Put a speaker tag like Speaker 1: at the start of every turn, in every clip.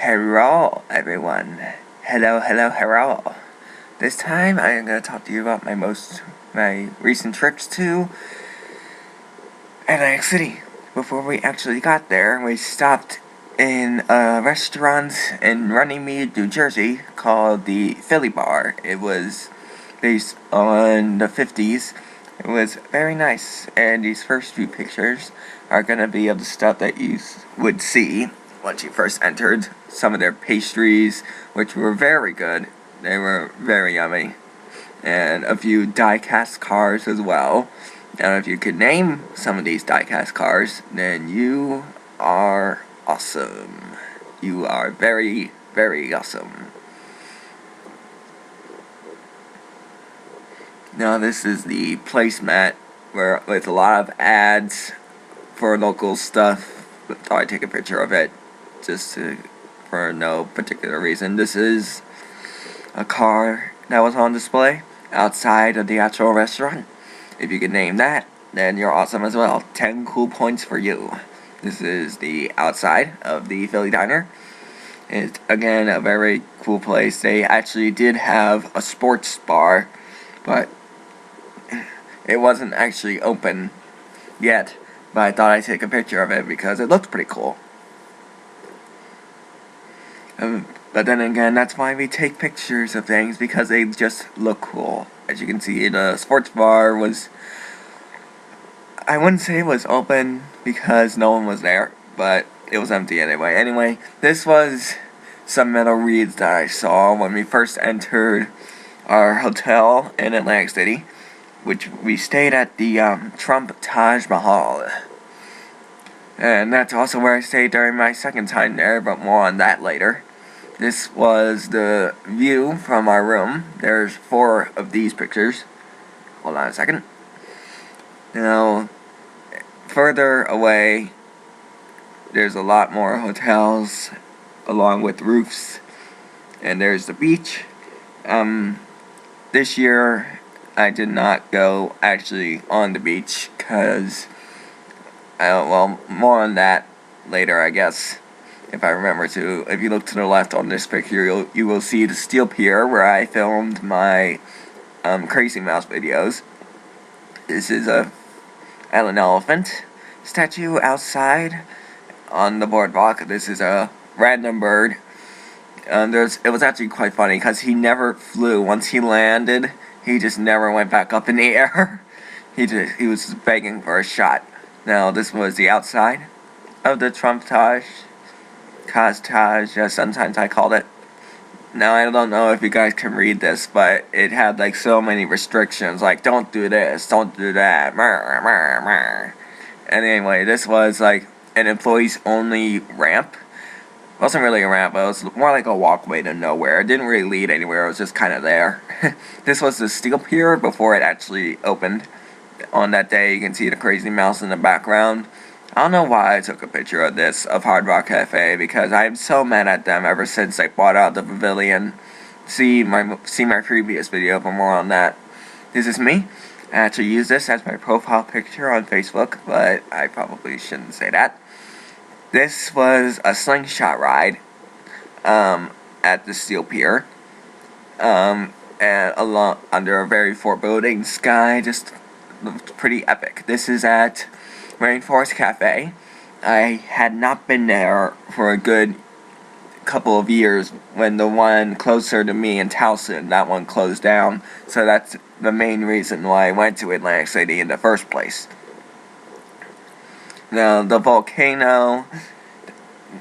Speaker 1: Hello, everyone. Hello. This time, I am going to talk to you about my recent trips to Atlantic City. Before we actually got there, we stopped in a restaurant in Runnymede, New Jersey, called the Philly Bar. It was based on the 50s. It was very nice, and these first few pictures are going to be of the stuff that you would see once you first entered. Some of their pastries, which were very good. They were very yummy. And a few die-cast cars as well. Now, if you could name some of these die-cast cars, then you are awesome. You are very, very awesome. Now, this is the placemat with a lot of ads for local stuff. Thought I'd take a picture of it for no particular reason. This is a car that was on display outside of the actual restaurant. If you could name that, then you're awesome as well. 10 cool points for you. This is the outside of the Philly Diner. It's, again, a very cool place. They actually did have a sports bar, but it wasn't actually open yet. But I thought I'd take a picture of it because it looked pretty cool. But then again, that's why we take pictures of things, because they just look cool. As you can see, the sports bar was, I wouldn't say it was open because no one was there, but it was empty anyway. Anyway, this was some metal reads that I saw when we first entered our hotel in Atlantic City, which we stayed at the Trump Taj Mahal. And that's also where I stayed during my second time there, but more on that later. This was the view from our room. There's 4 of these pictures. Hold on a second. Now, further away, there's a lot more hotels along with roofs. And there's the beach. This year, I did not go actually on the beach because, well, more on that later, I guess. If I remember to. If you look to the left on this picture, you will see the Steel Pier where I filmed my Crazy Mouse videos. This is an elephant statue outside on the boardwalk. This is a random bird. It was actually quite funny because he never flew. Once he landed, he just never went back up in the air. He was just begging for a shot. Now, this was the outside of the Trump Taj. Taj, sometimes I called it. Now, I don't know if you guys can read this, but it had like so many restrictions, like don't do this, don't do that, And anyway, this was like an employees only ramp. It wasn't really a ramp, but it was more like a walkway to nowhere. It didn't really lead anywhere, it was just kind of there. This was the Steel Pier before it actually opened. On that day, you can see the Crazy Mouse in the background. I don't know why I took a picture of this, of Hard Rock Cafe, because I'm so mad at them ever since I bought out the pavilion. See my previous video for more on that. This is me. I actually use this as my profile picture on Facebook, but I probably shouldn't say that. This was a slingshot ride at the Steel Pier, and under a very foreboding sky. Just looked pretty epic. This is at Rainforest Cafe. I had not been there for a good couple of years when the one closer to me in Towson, that one closed down. So that's the main reason why I went to Atlantic City in the first place. Now, the volcano,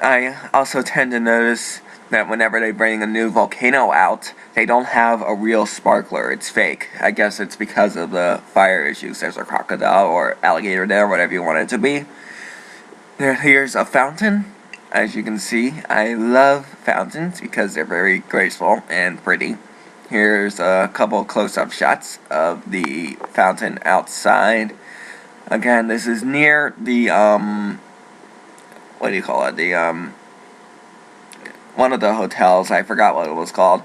Speaker 1: I also tend to notice that whenever they bring a new volcano out, they don't have a real sparkler. It's fake. I guess it's because of the fire issues. There's a crocodile or alligator there, whatever you want it to be. Here's a fountain. As you can see, I love fountains because they're very graceful and pretty. Here's a couple close-up shots of the fountain outside. Again, this is near the, what do you call it? The, one of the hotels. I forgot what it was called.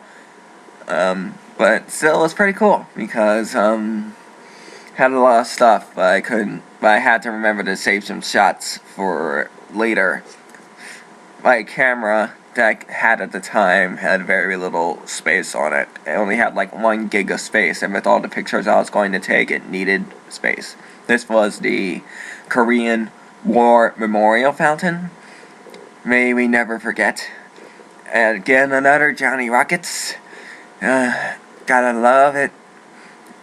Speaker 1: But still, it's pretty cool because had a lot of stuff, but I had to remember to save some shots for later. My camera that I had at the time had very little space on it. It only had like 1 gig of space, and with all the pictures I was going to take, it needed space. This was the Korean War Memorial Fountain. May we never forget. And again, another Johnny Rockets. Gotta love it.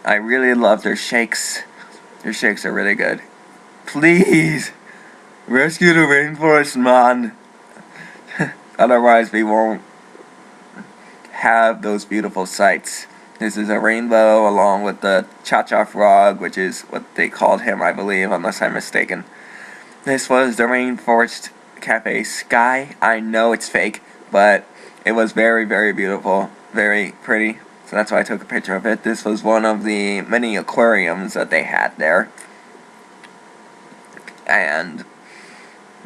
Speaker 1: I really love their shakes. Their shakes are really good. Please, rescue the rainforest, man. Otherwise, we won't have those beautiful sights. This is a rainbow along with the Cha-Cha Frog, which is what they called him, I believe, unless I'm mistaken. This was the Rainforest Cafe Sky. I know it's fake, but it was very, very beautiful, very pretty. So that's why I took a picture of it. This was one of the many aquariums that they had there. And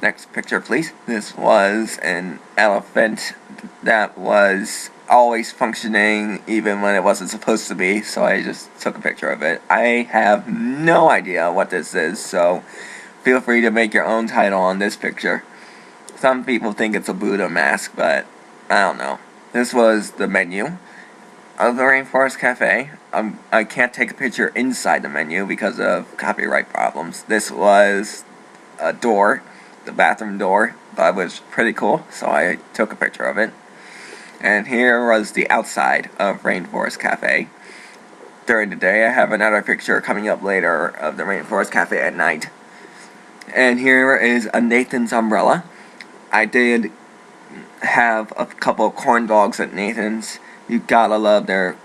Speaker 1: next picture, please. This was an elephant that was always functioning even when it wasn't supposed to be, so I just took a picture of it. I have no idea what this is, so feel free to make your own title on this picture. Some people think it's a Buddha mask, but I don't know. This was the menu of the Rainforest Cafe. I can't take a picture inside the menu because of copyright problems. This was a door, the bathroom door, that was pretty cool, so I took a picture of it. And here was the outside of Rainforest Cafe during the day. I have another picture coming up later of the Rainforest Cafe at night. And here is a Nathan's umbrella. I did have a couple of corn dogs at Nathan's. You gotta love their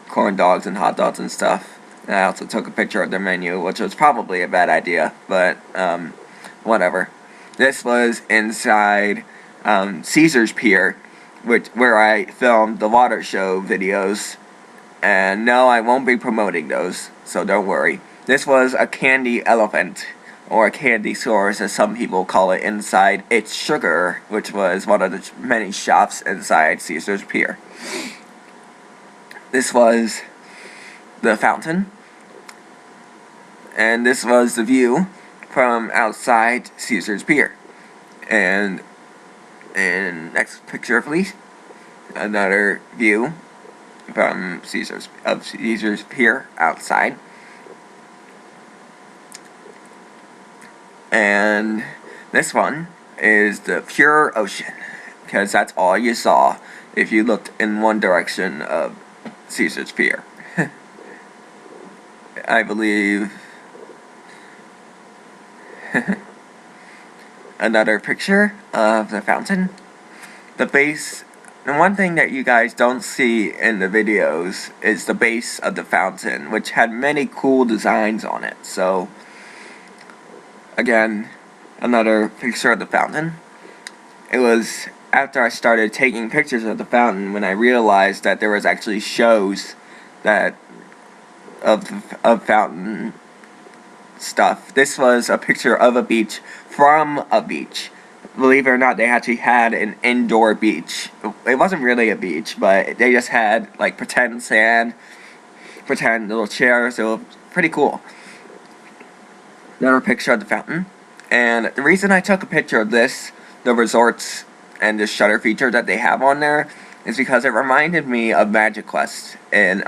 Speaker 1: corn dogs and hot dogs and stuff. And I also took a picture of their menu, which was probably a bad idea, but whatever. This was inside Caesar's Pier, where I filmed the water show videos. And no, I won't be promoting those, so don't worry. This was a candy elephant, or a candy source as some people call it, inside It's Sugar, which was one of the many shops inside Caesar's Pier. This was the fountain, and this was the view from outside Caesar's Pier. And next picture, please. Another view from Caesar's Pier outside. And this one is the pure ocean, because that's all you saw if you looked in one direction of Caesar's Pier. I believe. Another picture of the fountain. The base. And one thing that you guys don't see in the videos is the base of the fountain, which had many cool designs on it. So, again, another picture of the fountain. It was after I started taking pictures of the fountain when I realized that there was actually shows that of fountain stuff. This was a picture of a beach from a beach. Believe it or not, they actually had an indoor beach. It wasn't really a beach, but they just had like pretend sand, pretend little chairs. It was pretty cool. Another picture of the fountain. And the reason I took a picture of this, the resorts and the shutter feature that they have on there, is because it reminded me of Magic Quest in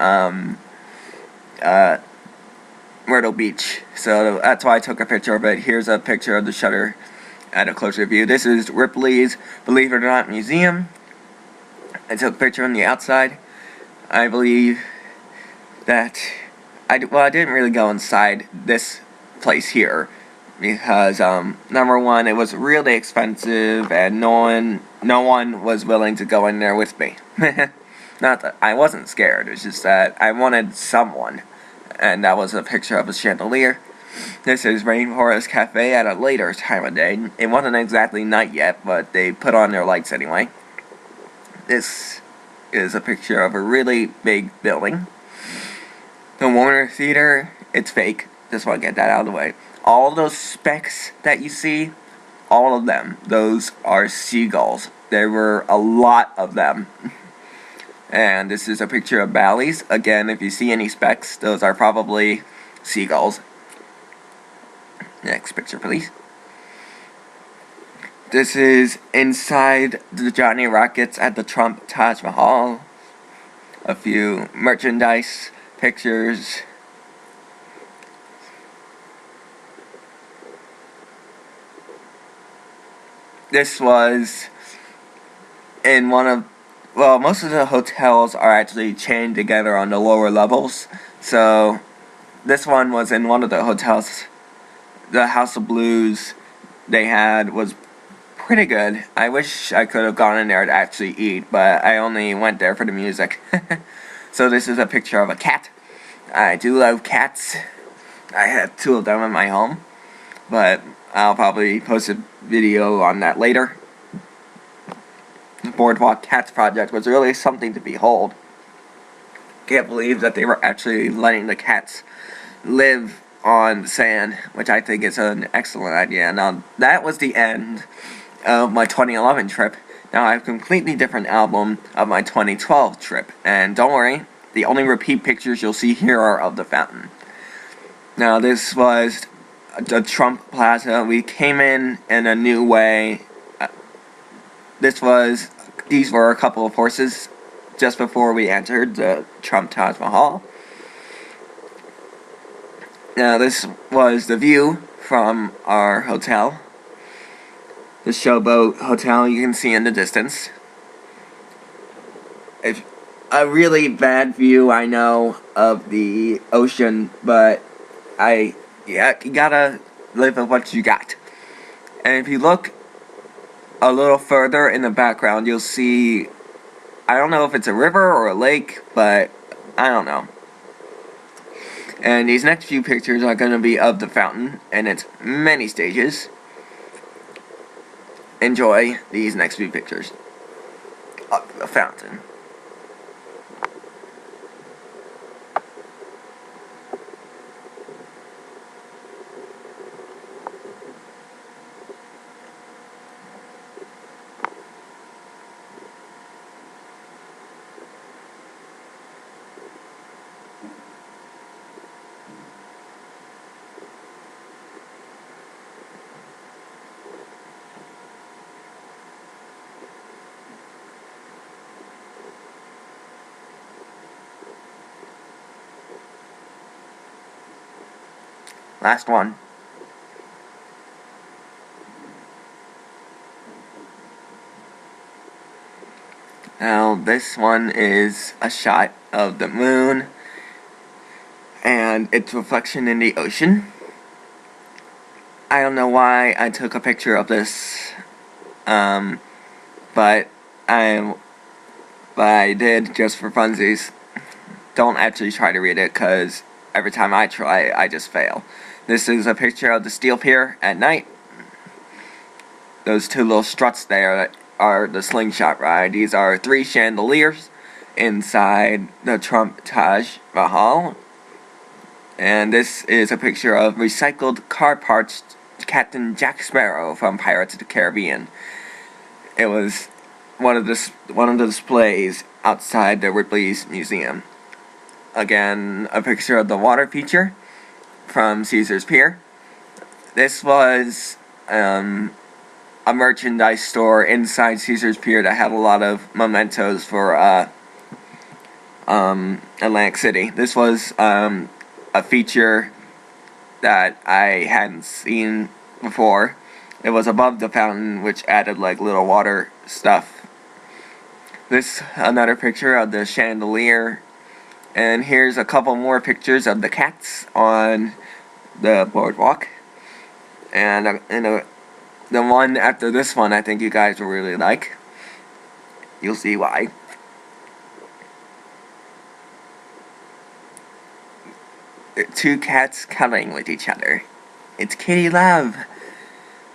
Speaker 1: Myrtle Beach. So that's why I took a picture of it. Here's a picture of the shutter at a closer view. This is Ripley's Believe It or Not Museum. I took a picture on the outside. I believe that I didn't really go inside this place here because number one, it was really expensive and no one was willing to go in there with me. Not that I wasn't scared, it's just that I wanted someone. And that was a picture of a chandelier. This is Rainforest Cafe at a later time of day. It wasn't exactly night yet, but they put on their lights anyway. This is a picture of a really big building. The Warner Theater, it's fake. Just want to get that out of the way. All those specks that you see, all of them, those are seagulls. There were a lot of them. And this is a picture of Bally's. Again, if you see any specks, those are probably seagulls. Next picture, please. This is inside the Johnny Rockets at the Trump Taj Mahal. A few merchandise pictures. This was in one of, well, most of the hotels are actually chained together on the lower levels. So this one was in one of the hotels. The House of Blues they had was pretty good. I wish I could have gone in there to actually eat, but I only went there for the music. So this is a picture of a cat. I do love cats. I have 2 of them in my home, but I'll probably post a video on that later. The Boardwalk Cats project was really something to behold. Can't believe that they were actually letting the cats live on the sand, which I think is an excellent idea. Now, that was the end of my 2011 trip. Now I have a completely different album of my 2012 trip, and don't worry, the only repeat pictures you'll see here are of the fountain. Now this was the Trump Plaza. We came in a new way. These were a couple of horses just before we entered the Trump Taj Mahal. Now this was the view from our hotel. The Showboat Hotel you can see in the distance. It's a really bad view, I know, of the ocean, but you gotta live with what you got. And if you look a little further in the background, you'll see, I don't know if it's a river or a lake, but I don't know. And these next few pictures are going to be of the fountain and its many stages. Enjoy these next few pictures of the fountain. Last one. Now this one is a shot of the moon and its reflection in the ocean. I don't know why I took a picture of this, but I did just for funsies. Don't actually try to read it, because every time I try, I just fail. This is a picture of the Steel Pier at night. Those 2 little struts there are the slingshot ride. These are 3 chandeliers inside the Trump Taj Mahal. And this is a picture of recycled car parts Captain Jack Sparrow from Pirates of the Caribbean. It was one of the displays outside the Ripley's Museum. Again, a picture of the water feature from Caesar's Pier. This was a merchandise store inside Caesar's Pier that had a lot of mementos for Atlantic City. This was a feature that I hadn't seen before. It was above the fountain, which added like little water stuff. This another picture of the chandelier. And here's a couple more pictures of the cats on the boardwalk. And the one after this one I think you guys will really like. You'll see why. Two cats cuddling with each other. It's Kitty Love.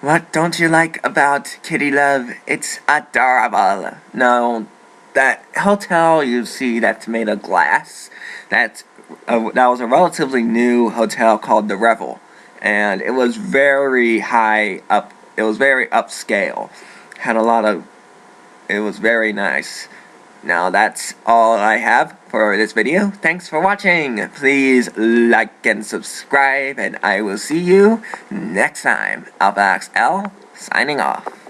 Speaker 1: What don't you like about Kitty Love? It's adorable. No, that hotel you see that's made of glass, that was a relatively new hotel called the Revel, and it was very high up. It was very upscale. It was very nice. Now that's all I have for this video. Thanks for watching. Please like and subscribe, and I will see you next time. Alpha XL signing off.